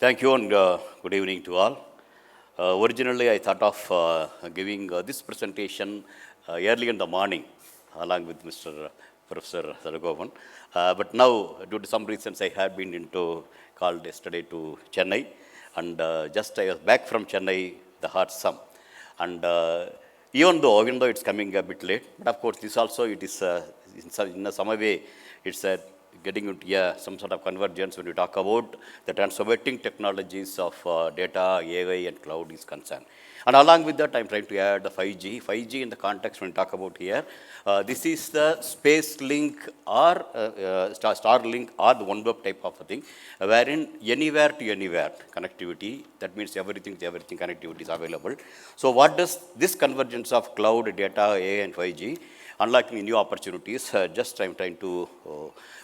Thank you and good evening to all. Originally, I thought of giving this presentation early in the morning along with Mr. Professor Saragovan. But now, due to some reasons, I had been called yesterday to Chennai, and just I was back from Chennai, the hot sun. And even though it's coming a bit late, but of course, this also it is in some way it's getting into some sort of convergence when we talk about the transformating technologies of data, AI, and cloud is concerned. And along with that, I'm trying to add the 5G. 5G in the context when we talk about here, this is the space link or Starlink or the OneWeb type of a thing, wherein anywhere to anywhere connectivity, that means everything to everything connectivity is available. So what does this convergence of cloud, data, AI, and 5G unlocking new opportunities? Just I'm trying to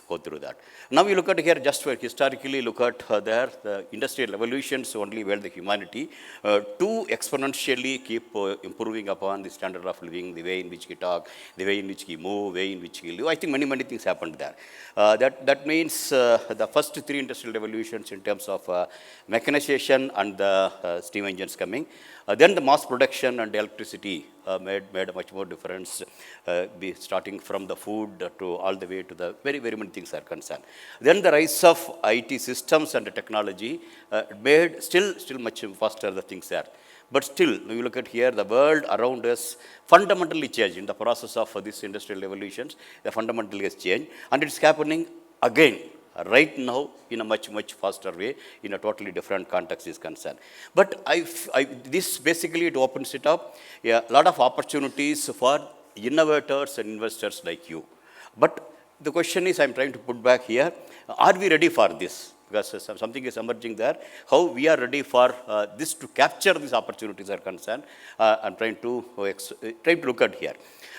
go through that. Now we look at here, just for historically look at the industrial revolutions only where the humanity to exponentially keep improving upon the standard of living, the way in which we talk, the way in which we move, the way in which we live. I think many things happened there. That means the first three industrial revolutions in terms of mechanization and the steam engines coming. Then the mass production and electricity made a much more difference, starting from the food to all the way to the very many things are concerned. Then the rise of IT systems and the technology made still much faster the things there. But still, when you look at here, the world around us fundamentally changed in the process of these industrial revolutions. The fundamentally has changed, and it's happening again right now in a much faster way, in a totally different context is concerned. But this basically it opens it up a lot of opportunities for innovators and investors like you. But the question is, I'm trying to put back here, are we ready for this? Because something is emerging there. How we are ready for this to capture these opportunities are concerned. I'm trying to look at here.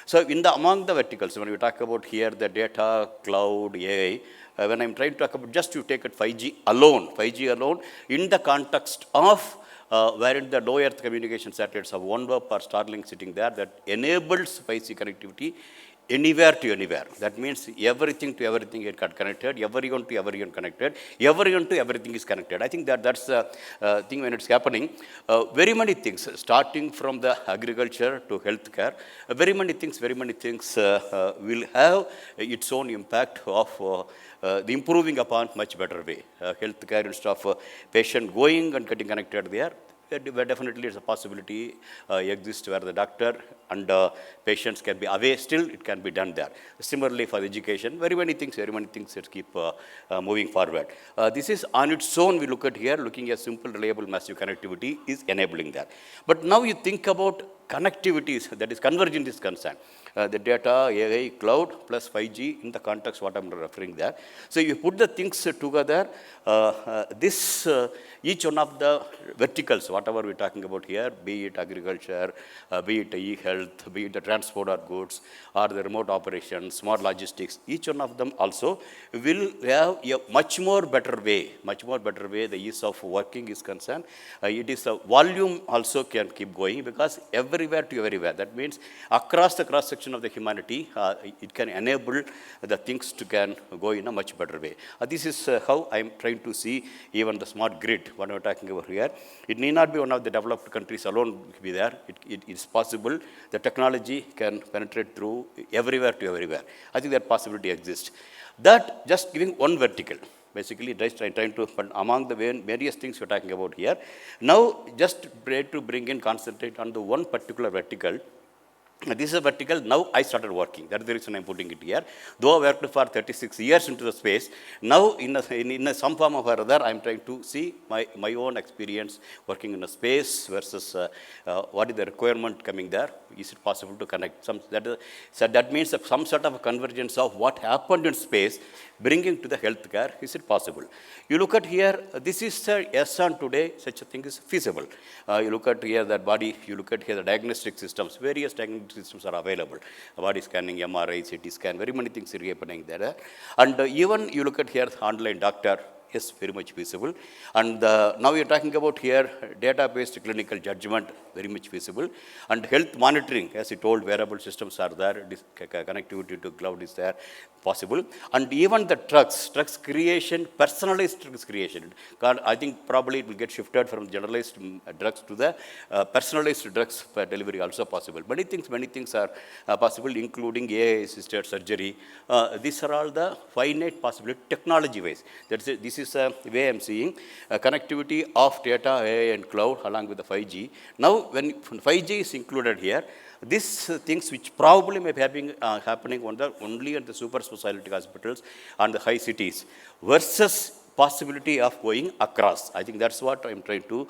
So among the verticals, when we talk about here the data, cloud, AI, when I'm trying to talk about just to take it 5G alone, in the context of wherein the low Earth communication satellites of OneWeb or Starlink sitting there that enables 5G connectivity anywhere to anywhere. That means everything to everything it got connected, everyone to everyone connected, everyone to everything is connected. I think that's the thing when it's happening. Very many things, starting from the agriculture to healthcare, very many things will have its own impact of the improving upon much better way. Healthcare instead of patient going and getting connected there, where definitely it's a possibility exists where the doctor and patients can be away, still it can be done there. Similarly for education, very many things that keep moving forward. This is on its own, we look at here, looking at simple, reliable, massive connectivity is enabling that. But now you think about connectivities, that is convergence is concerned. The data, AI, cloud plus 5G in the context what I'm referring there. So you put the things together, each one of the verticals, whatever we're talking about here, be it agriculture, be it e-health, be it the transport or goods, or the remote operations, smart logistics, each one of them also will have a much more better way, the ease of working is concerned. It is a volume also can keep going because everywhere to everywhere. That means across the cross-section of the humanity, it can enable the things to can go in a much better way. This is how I'm trying to see even the smart grid, what we're talking about here. It need not be one of the developed countries alone be there. It is possible. The technology can penetrate through everywhere to everywhere. I think that possibility exists. That just giving one vertical. Basically, just trying to, but among the various things we're talking about here. Now, just try to bring in, concentrate on the one particular vertical. This is a vertical, now I started working. That's the reason I'm putting it here. Though I worked for 36 years into the space, now in some form or other, I'm trying to see my own experience working in a space versus what is the requirement coming there. Is it possible to connect? That means some sort of a convergence of what happened in space, bringing to the healthcare, is it possible? You look at here, this is yes and today, such a thing is feasible. You look at here that body, you look at here the diagnostic systems, various diagnostic systems are available. Body scanning, MRI, CT scan, very many things are happening there. And even you look at here online doctor, Yes, very much feasible. And now you're talking about here data-based clinical judgment, very much feasible. And health monitoring, as you told, wearable systems are there, connectivity to cloud is there, possible. And even the drugs creation, personalized drugs creation. I think probably it will get shifted from generalized drugs to the personalized drugs delivery also possible. Many things are possible, including AI-assisted surgery. These are all the finite possibility technology-wise. This is the way I'm seeing connectivity of data, AI, and cloud along with the 5G. Now, when 5G is included here, these things which probably may be happening only at the super specialty hospitals and the high cities versus possibility of going across. I think that's what I'm trying to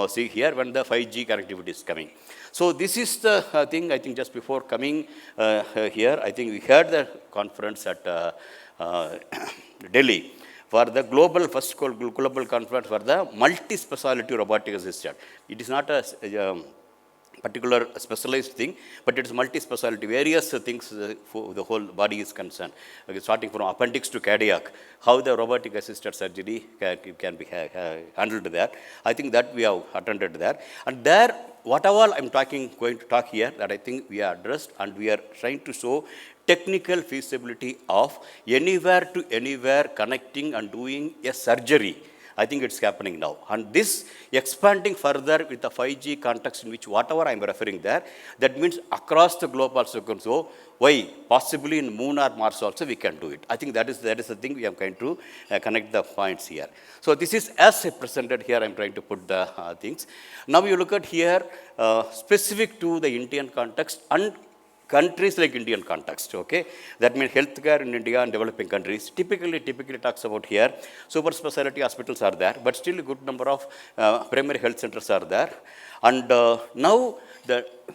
see here when the 5G connectivity is coming. So this is the thing, I think just before coming here, I think we had the conference at Delhi for the first global conference for the multi-specialty robotic assisted. It is not a particular specialized thing, but it is multi-specialty, various things for the whole body is concerned. Okay, starting from appendix to cardiac, how the robotic assisted surgery can be handled there. I think that we have attended there. And there, whatever I'm going to talk here, that I think we are addressed, and we are trying to show technical feasibility of anywhere to anywhere connecting and doing a surgery. I think it's happening now. And this expanding further with the 5G context in which whatever I'm referring there, that means across the globe also can. So why? Possibly in Moon or Mars also we can do it. I think that is the thing we are going to connect the points here. So this is as I presented here, I'm trying to put the things. Now you look at here, specific to the Indian context and countries like Indian context, okay? That means healthcare in India and developing countries typically talks about here. Super specialty hospitals are there, but still a good number of primary health centers are there. And now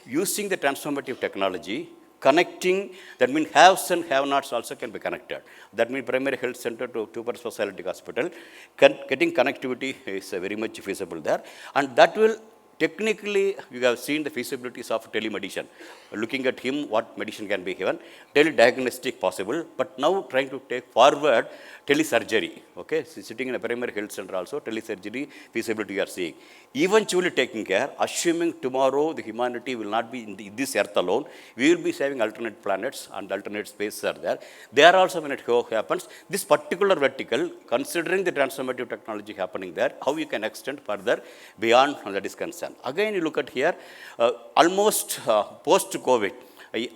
using the transformative technology, connecting, that means haves and have-nots also can be connected. That means primary health center to super specialty hospital, getting connectivity is very much feasible there. And that will technically, you have seen the feasibilities of telemedicine, looking at him, what medicine can be given, telediagnostic possible, but now trying to take forward telesurgery, okay? So sitting in a primary health center also, telesurgery feasibility you are seeing. Eventually taking care, assuming tomorrow the humanity will not be in this earth alone, we will be saving alternate planets and alternate spaces are there. There also when it happens, this particular vertical, considering the transformative technology happening there, how you can extend further beyond that is concerned. Again, you look at here, almost post-COVID,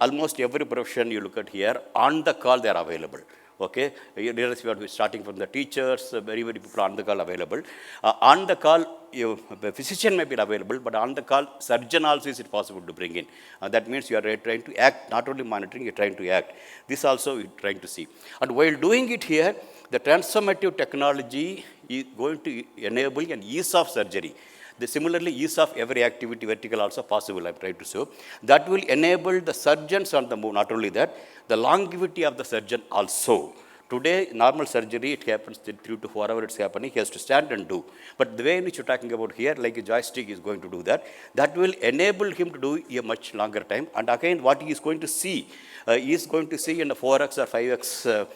almost every profession you look at here, on the call they are available. Okay, we are starting from the teachers, very people on the call available. On the call, the physician may be available, but on the call, surgeon also is it possible to bring in. That means you are trying to act, not only monitoring, you are trying to act. This also we are trying to see. And while doing it here, the transformative technology is going to enable an ease of surgery. Similarly, ease of every activity vertical also possible, I'm trying to show. That will enable the surgeons on the move, not only that, the longevity of the surgeon also. Today, normal surgery, it happens 3 to 4 hours it's happening, he has to stand and do. But the way in which you're talking about here, like a joystick is going to do that, that will enable him to do a much longer time. And again, what he is going to see, he is going to see in the 4x or 5x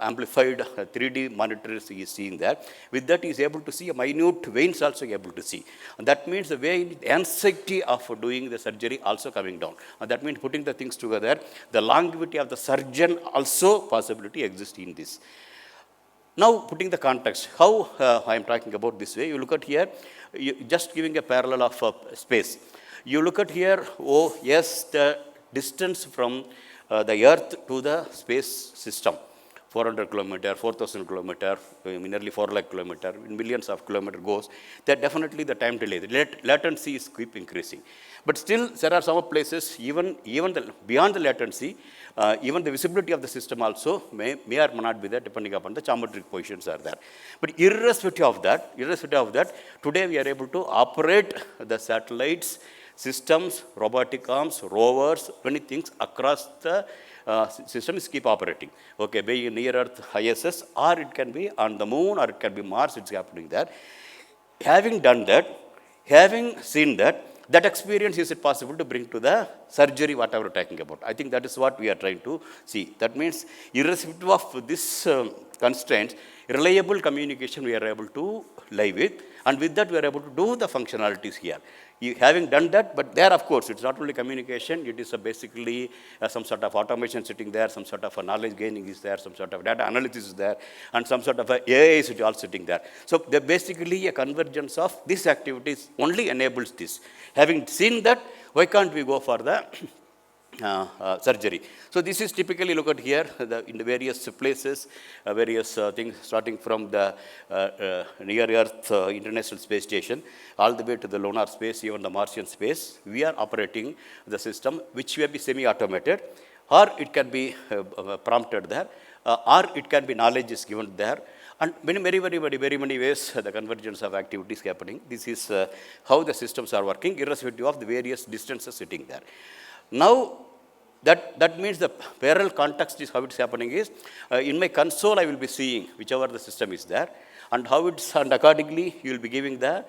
amplified 3D monitors he is seeing that. With that, he is able to see a minute veins also able to see. And that means the way the anxiety of doing the surgery also coming down. And that means putting the things together, the longevity of the surgeon also possibility exists in this. Now, putting the context, how I am talking about this way, you look at here, just giving a parallel of space. You look at here, oh yes, the distance from the earth to the space system, 400 kilometer, 4,000 kilometer, nearly 4 lakh kilometer, millions of kilometer goes, that definitely the time delay, the latency is keep increasing. But still, there are some places, even beyond the latency, even the visibility of the system also may or may not be there, depending upon the geometric positions are there. But irrespective of that, today we are able to operate the satellites, systems, robotic arms, rovers, many things across the systems keep operating. Okay, be near Earth ISS, or it can be on the moon, or it can be Mars, it's happening there. Having done that, having seen that, that experience is it possible to bring to the surgery, whatever we're talking about. I think that is what we are trying to see. That means, irrespective of this constraints, reliable communication we are able to live with, and with that we are able to do the functionalities here. Having done that, but there of course it's not only communication, it is basically some sort of automation sitting there, some sort of a knowledge gaining is there, some sort of data analysis is there, and some sort of a AI is all sitting there. So basically a convergence of these activities only enables this. Having seen that, why can't we go for the surgery? So this is typically, look at here, in the various places, various things, starting from the near Earth International Space Station, all the way to the lunar space, even the Martian space, we are operating the system, which will be semi-automated, or it can be prompted there, or it can be knowledge is given there. And very many ways the convergence of activities happening. This is how the systems are working, irrespective of the various distances sitting there. Now, that means the parallel context is how it's happening is, in my console I will be seeing whichever the system is there, and how it's, and accordingly you will be giving the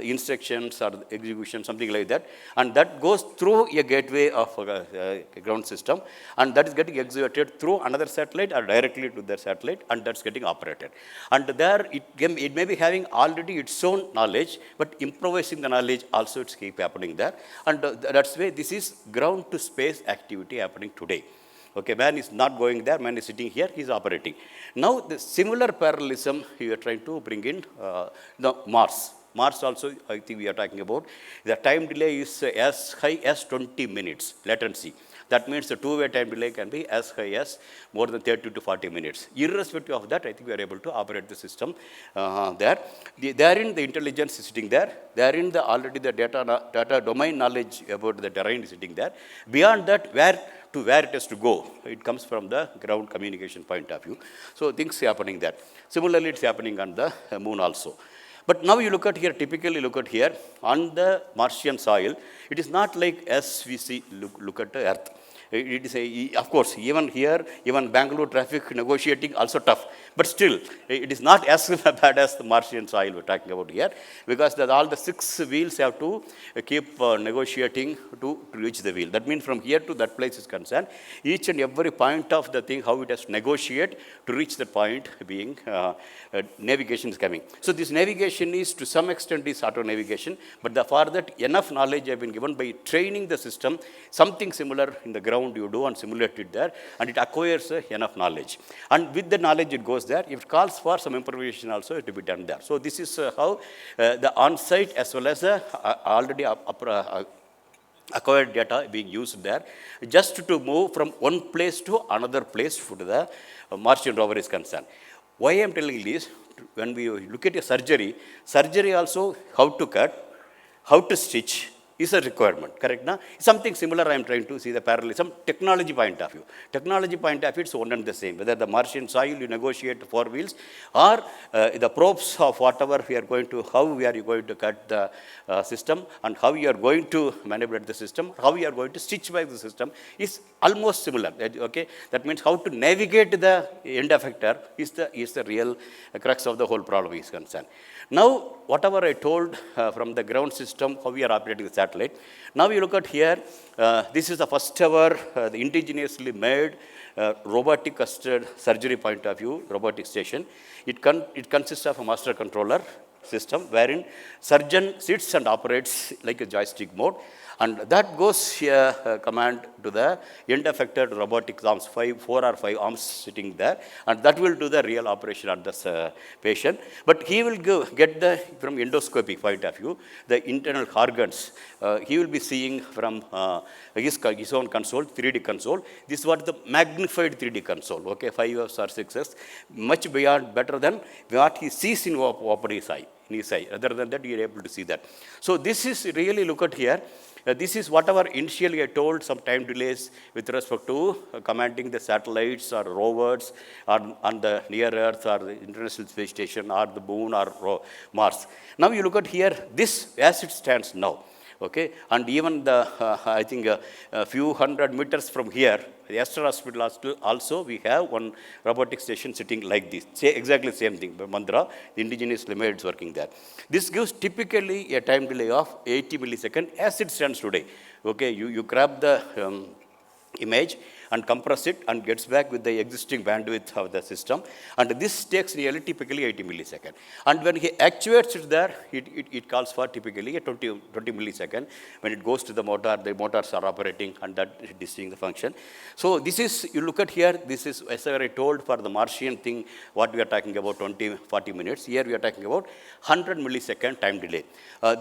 instructions or execution, something like that, and that goes through a gateway of a ground system, and that is getting executed through another satellite or directly to the satellite, and that's getting operated. And there it may be having already its own knowledge, but improvising the knowledge also it's keep happening there, and that's why this is ground to space activity happening today. Okay, man is not going there, man is sitting here, he is operating. Now, the similar parallelism we are trying to bring in the Mars. Mars also, I think we are talking about, the time delay is as high as 20 minutes latency. That means the two-way time delay can be as high as more than 30 to 40 minutes. Irrespective of that, I think we are able to operate the system there. Therein the intelligence is sitting there. Therein already the data domain knowledge about the terrain is sitting there. Beyond that, where it has to go, it comes from the ground communication point of view. So things happening there. Similarly, it's happening on the moon also. But now you look at here, typically look at here, on the Martian soil, it is not like as we see, look at the Earth. It is of course, even here, even Bangalore traffic negotiating also tough. But still, it is not as bad as the Martian soil we're talking about here, because all the 6 wheels have to keep negotiating to reach the wheel. That means from here to that place is concerned, each and every point of the thing, how it has to negotiate to reach the point being navigation is coming. So this navigation is to some extent is auto navigation, but for that enough knowledge have been given by training the system, something similar in the ground you do and simulate it there, and it acquires enough knowledge. And with the knowledge it goes there. If it calls for some improvisation also, it will be done there. So this is how the on-site as well as already acquired data being used there, just to move from one place to another place for the Martian rover is concerned. Why I am telling this, when we look at a surgery also, how to cut, how to stitch, is a requirement, correct? Na? Something similar I am trying to see the parallelism, technology point of view. Technology point of view, it's one and the same. Whether the Martian soil you negotiate 4 wheels, or the probes of whatever we are going to, how we are going to cut the system, and how you are going to manipulate the system, how you are going to stitch by the system, is almost similar. Okay? That means how to navigate the end effector is the real crux of the whole problem is concerned. Now, whatever I told from the ground system, how we are operating the satellite, now you look at here, this is the first ever the indigenously made robotic assisted surgery point of view, robotic station. It consists of a master controller system wherein surgeon sits and operates like a joystick mode, and that goes command to the end effector robotic arms, 4 or 5 arms sitting there, and that will do the real operation on this patient. But he will get the, from endoscopic point of view, the internal organs. He will be seeing from his own console, 3D console. This was the magnified 3D console, okay, 5S or 6S, much beyond, better than what he sees in his eye. Other than that, you are able to see that. So this is really, look at here, this is whatever initially I told, some time delays with respect to commanding the satellites or rovers or on the near Earth or the International Space Station or the moon or Mars. Now you look at here, this as it stands now. Okay, and even the, I think a few hundred meters from here, the Astor Hospital also, we have one robotic station sitting like this. Exactly same thing, Mandra, the indigenously made is working there. This gives typically a time delay of 80 milliseconds as it stands today. Okay, you grab the image, and compress it and gets back with the existing bandwidth of the system. And this takes nearly typically 80 milliseconds. And when he actuates it there, it calls for typically a 20 millisecond. When it goes to the motors are operating and that is seeing the function. So this is, you look at here, this is, as I told, for the Martian thing, what we are talking about 40 minutes. Here we are talking about 100 millisecond time delay.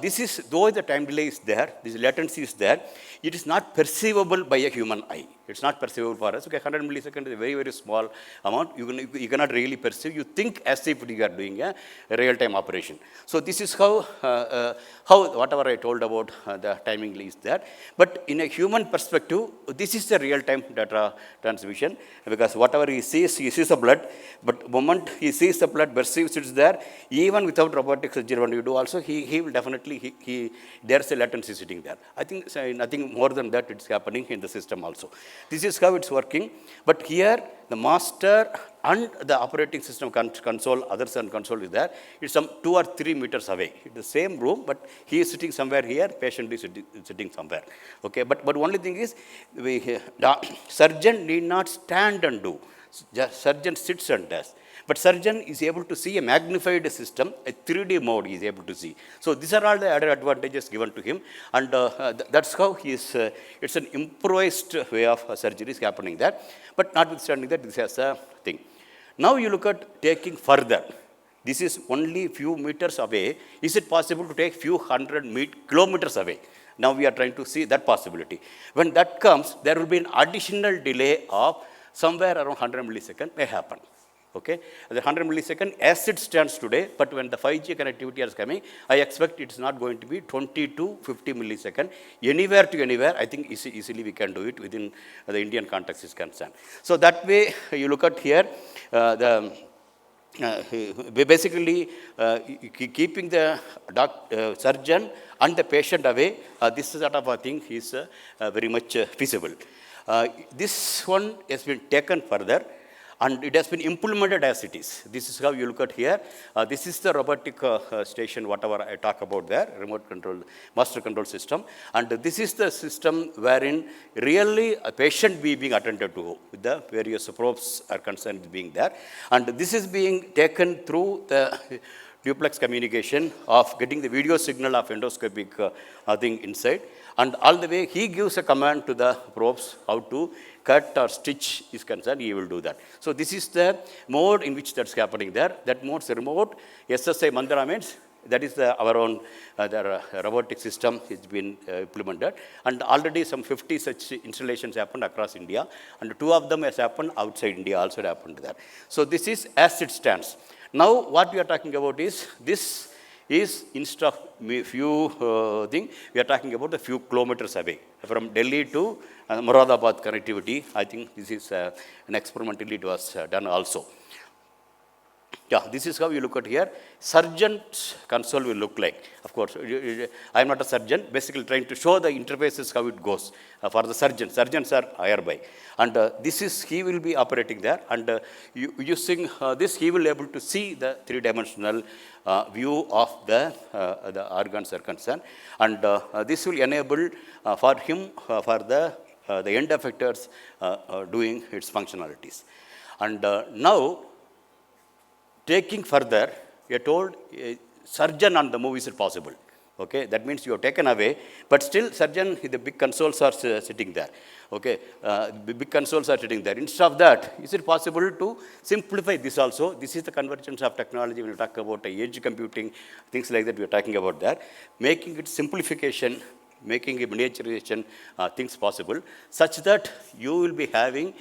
This is, though the time delay is there, this latency is there, it is not perceivable by a human eye. It's not perceivable for us. Okay, 100 milliseconds is a very, very small amount. You cannot really perceive. You think as if you are doing a real-time operation. So this is how whatever I told about the timing is there. But in a human perspective, this is the real-time data transmission, because whatever he sees the blood. But the moment he sees the blood, perceives it's there, even without robotic surgery, when you do also, he will definitely, there's a latency sitting there. I think nothing more than that it's happening in the system also. This is how it's working. But here, the master and the operating system console, other console is there. It's some 2 or 3 meters away. It's the same room, but he is sitting somewhere here, patient is sitting somewhere. Okay, but only thing is, the surgeon need not stand and do. Surgeon sits and does. But surgeon is able to see a magnified system, a 3D mode he is able to see. So these are all the added advantages given to him, and that's how he is, it's an improvised way of surgery is happening there. But notwithstanding that, this is a thing. Now you look at taking further. This is only few meters away. Is it possible to take few hundred kilometers away? Now we are trying to see that possibility. When that comes, there will be an additional delay of somewhere around 100 milliseconds may happen. Okay, the 100 millisecond as it stands today, but when the 5G connectivity is coming, I expect it is not going to be 20 to 50 millisecond. Anywhere to anywhere, I think easily we can do it within the Indian context is concerned. So that way, you look at here, basically keeping the surgeon and the patient away, this sort of a thing is very much feasible. This one has been taken further, and it has been implemented as it is. This is how you look at here. This is the robotic station, whatever I talk about there, remote control, master control system. And this is the system wherein really a patient being attended to, with the various probes are concerned being there. And this is being taken through the duplex communication of getting the video signal of endoscopic thing inside. And all the way, he gives a command to the probes how to cut or stitch is concerned, he will do that. So this is the mode in which that's happening there. That mode is remote. SSI Mandara means that is our own the robotic system has been implemented. And already some 50 such installations happened across India. And 2 of them has happened outside India, also happened there. So this is as it stands. Now what we are talking about is this is instead of few thing, we are talking about a few kilometers away. From Delhi to Moradabad connectivity, I think this is an experimentally it was done also. Yeah, this is how you look at here. Surgeon's console will look like. Of course, I am not a surgeon, basically trying to show the interfaces how it goes for the surgeon. Surgeons are nearby. And this is, he will be operating there. And using this, he will be able to see the 3-dimensional view of the organs are concerned. And this will enable for him, for the end effectors doing its functionalities. And now, taking further, we are told surgeon on the move, is it possible? Okay, that means you have taken away, but still surgeon, the big consoles are sitting there. Okay, the big consoles are sitting there. Instead of that, is it possible to simplify this also? This is the convergence of technology when we talk about edge computing, things like that we are talking about there. Making it simplification, making a miniaturization things possible, such that you will be having,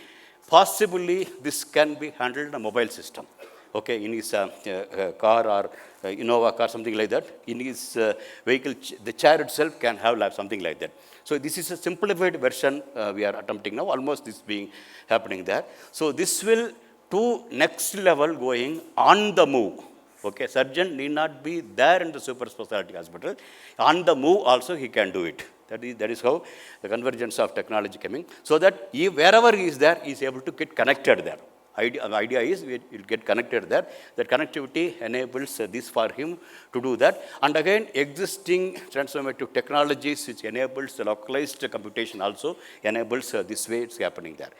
possibly this can be handled in a mobile system. Okay, in his car or Innova car, something like that. In his vehicle, the chair itself can have something like that. So this is a simplified version we are attempting now, almost this being happening there. So this will to next level going on the move. Okay, surgeon need not be there in the super specialty hospital. On the move also he can do it. That is how the convergence of technology coming. So that wherever he is there, he is able to get connected there. The idea is it will get connected there. That connectivity enables this for him to do that. And again, existing transformative technologies which enables the localized computation also enables this way it's happening there.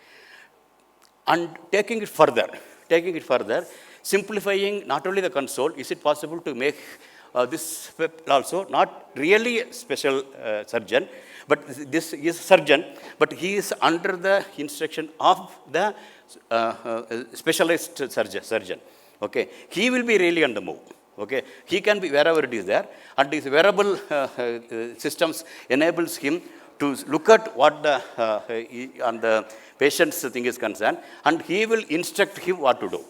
And taking it further, simplifying not only the console, is it possible to make this also not really a special surgeon, but this is a surgeon, but he is under the instruction of the specialized surgeon. Okay, he will be really on the move. Okay, he can be wherever it is there, and these wearable systems enables him to look at what the on the patient's thing is concerned, and he will instruct him what to do.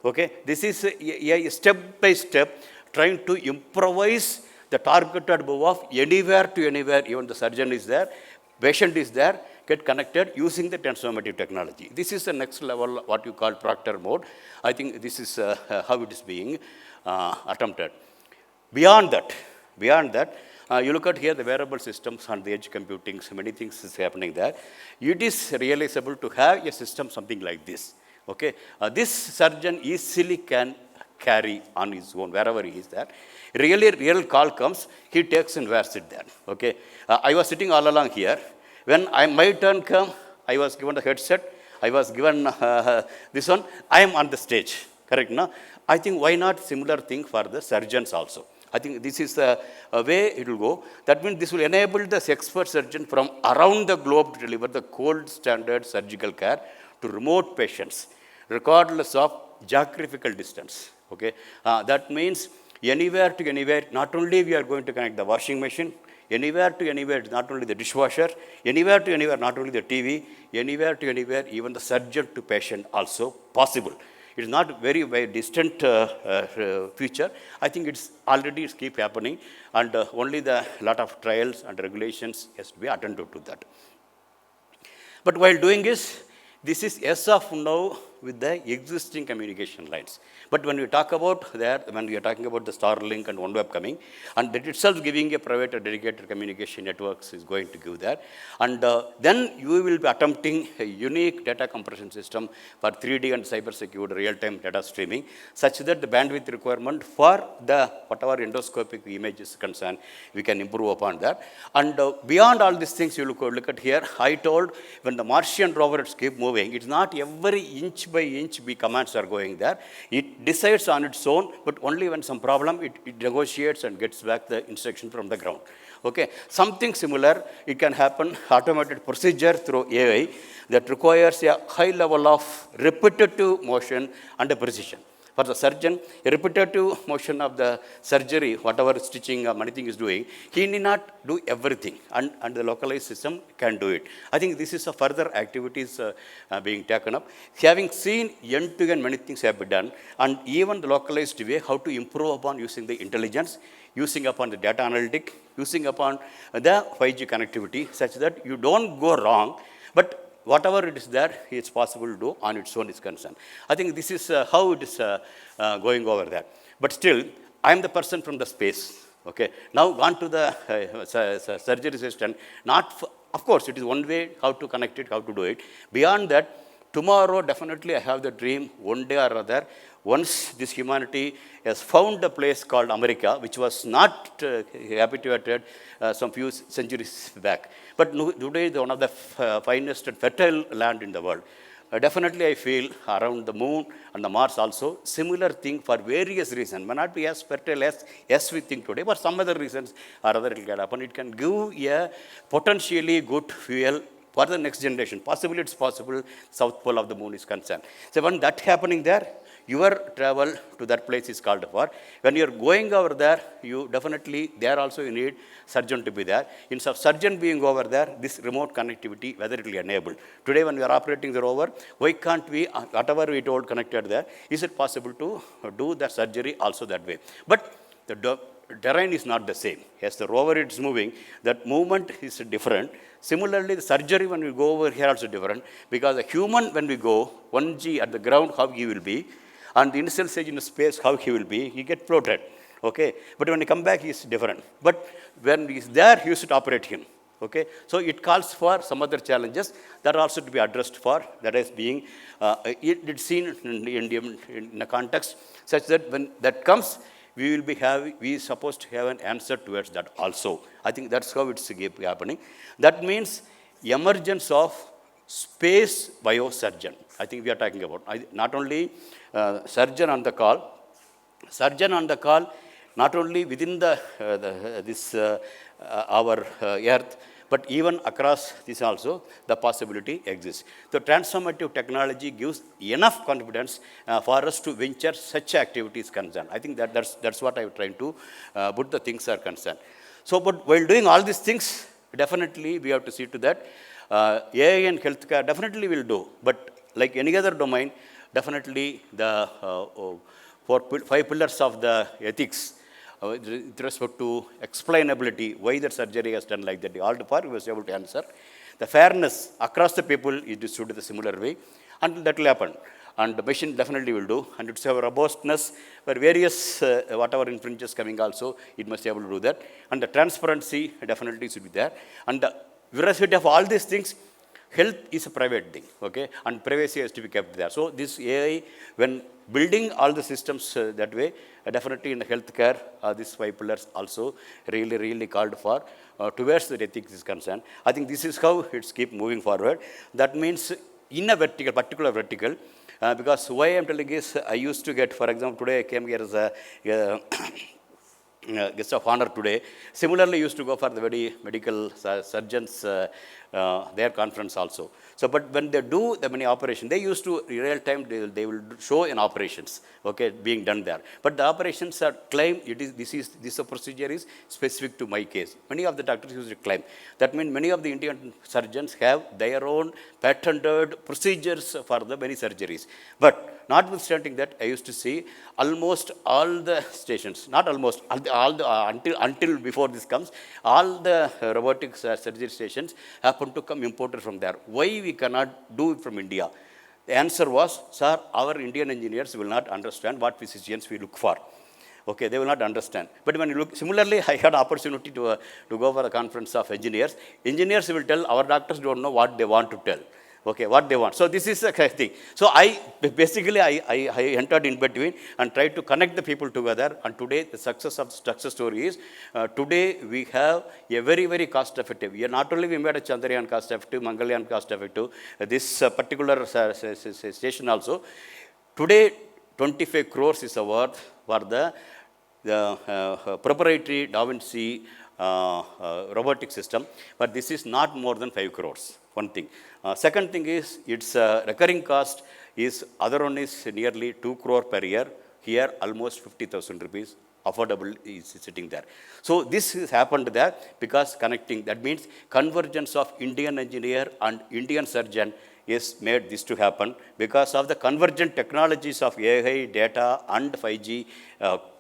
Okay, this is a step by step trying to improvise the targeted move of anywhere to anywhere. Even the surgeon is there, patient is there, get connected using the transformative technology. This is the next level, what you call proctor mode. I think this is how it is being attempted. Beyond that, you look at here the wearable systems and the edge computing, so many things is happening there. It is realizable to have a system something like this. Okay, this surgeon easily can carry on his own wherever he is there. Real call comes, he takes and wears it there. Okay, I was sitting all along here. When my turn come, I was given the headset. I was given this one. I am on the stage. Correct, no? I think why not similar thing for the surgeons also. I think this is the way it will go. That means this will enable the expert surgeon from around the globe to deliver the gold standard surgical care to remote patients, regardless of geographical distance. Okay, that means anywhere to anywhere. Not only we are going to connect the washing machine, anywhere to anywhere, not only the dishwasher, anywhere to anywhere, not only the TV, anywhere to anywhere, even the surgeon to patient also possible. It is not very, very distant future. I think it's already keep happening, and only the lot of trials and regulations has to be attended to that. But while doing this is as of now with the existing communication lines. But when we talk about that, when we are talking about the Starlink and OneWeb coming, and that itself giving a private or dedicated communication networks is going to give that. And then you will be attempting a unique data compression system for 3D and cyber-secured real-time data streaming, such that the bandwidth requirement for the whatever endoscopic image is concerned, we can improve upon that. And beyond all these things, you look at here, I told when the Martian rovers keep moving, it's not every inch by inch commands are going there. It decides on its own, but only when some problem, it negotiates and gets back the instruction from the ground. Okay, something similar, it can happen, automated procedure through AI that requires a high level of repetitive motion and precision. For the surgeon, a repetitive motion of the surgery, whatever stitching or anything is doing, he need not do everything, and the localized system can do it. I think this is a further activities being taken up. Having seen end-to-end many things have been done, and even the localized way, how to improve upon using the intelligence, using upon the data analytic, using upon the 5G connectivity, such that you don't go wrong, but whatever it is there, it's possible to do on its own is concerned. I think this is how it is going over there. But still, I am the person from the space. Okay, now gone to the surgery system. Of course, it is one way how to connect it, how to do it. Beyond that, tomorrow definitely I have the dream, one day or other, once this humanity has found a place called America, which was not habituated some few centuries back. But today is one of the finest and fertile land in the world. Definitely I feel around the moon and the Mars also, similar thing for various reasons. May not be as fertile as we think today, but some other reasons or other it can happen. It can give a potentially good fuel for the next generation. Possibly it's possible south pole of the moon is concerned. So when that happening there, your travel to that place is called for. When you're going over there, you definitely, there also you need surgeon to be there. Instead of surgeon being over there, this remote connectivity, whether it will be enabled. Today when we are operating the rover, why can't we, whatever we told connected there, is it possible to do the surgery also that way? But the terrain is not the same. As the rover is moving, that movement is different. Similarly, the surgery when we go over here also different, because the human when we go, 1G at the ground, how he will be, and the initial stage in the space, how he will be, he get floated. Okay, but when he come back, he is different. But when he is there, you should operate him. Okay, so it calls for some other challenges that are also to be addressed for, that is being it's seen in a context such that when that comes, we supposed to have an answer towards that also. I think that's how it's happening. That means emergence of space biosurgeon. I think we are talking about not only surgeon on the call, not only within our earth, but even across this also the possibility exists. The transformative technology gives enough confidence for us to venture such activities concerned. I think that's what I'm trying to put the things are concerned. So, but while doing all these things, definitely we have to see to that AI and healthcare definitely will do, but like any other domain, definitely the 5 pillars of the ethics with respect to explainability, why the surgery has done like that, all the part we was able to answer. The fairness across the people is distributed the similar way, and that will happen. And the machine definitely will do, and it's have a robustness where various whatever infringes coming also, it must be able to do that. And the transparency definitely should be there. And the veracity of all these things, health is a private thing, okay, and privacy has to be kept there. So this AI, when building all the systems that way, definitely in the healthcare, these 5 pillars also really called for towards the ethics is concerned. I think this is how it's keep moving forward. That means in a vertical, particular vertical, because why I'm telling is, I used to get, for example, today I came here as a guest of honor today. Similarly, used to go for the very medical surgeons, their conference also. So, but when they do the many operations, they used to real time they will show in operations, okay, being done there. But the operations are claim this procedure is specific to my case. Many of the doctors used to claim. That means many of the Indian surgeons have their own patented procedures for the many surgeries. But notwithstanding that, I used to see almost all the stations, not almost, until before this comes, all the robotic surgery stations happen to come imported from there. Why we cannot do it from India? The answer was, sir, our Indian engineers will not understand what physicians we look for. Okay, they will not understand. But when you look, similarly, I had opportunity to go for a conference of engineers. Engineers will tell, our doctors don't know what they want to tell. Okay, what they want. So this is a thing. So I entered in between and tried to connect the people together. And today, the success story is, today we have a very cost effective. Not only we made a Chandrayaan cost effective, Mangalyaan cost effective, this particular station also. Today, 25 crores is the worth for the proprietary Da Vinci robotic system, but this is not more than 5 crores. One thing. Second thing is, its recurring cost is, other one is nearly 2 crore per year. Here, almost 50,000 rupees affordable is sitting there. So this has happened there because connecting, that means convergence of Indian engineer and Indian surgeon is made this to happen because of the convergent technologies of AI, data and 5G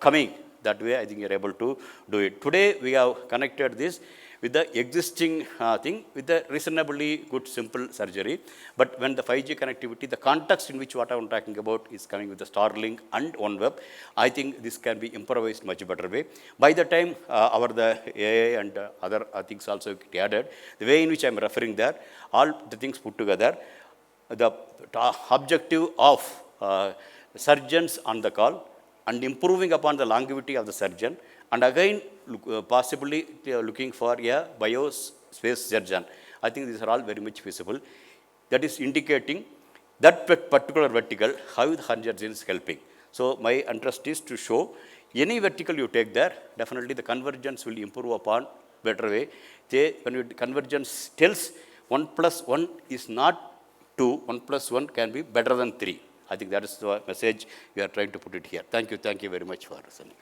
coming. That way, I think you're able to do it. Today, we have connected this with the existing thing, with the reasonably good, simple surgery. But when the 5G connectivity, the context in which what I'm talking about is coming with the Starlink and OneWeb, I think this can be improvised much better way. By the time the AI and other things also get added, the way in which I'm referring there, all the things put together, the objective of surgeons on the call, and improving upon the longevity of the surgeon, and again possibly looking for a biospace surgeon. I think these are all very much feasible. That is indicating that particular vertical, how the convergence is helping. So my interest is to show any vertical you take there, definitely the convergence will improve upon better way. When convergence tells 1 plus 1 is not 2, 1 plus 1 can be better than 3. I think that is the message we are trying to put it here. Thank you very much for listening.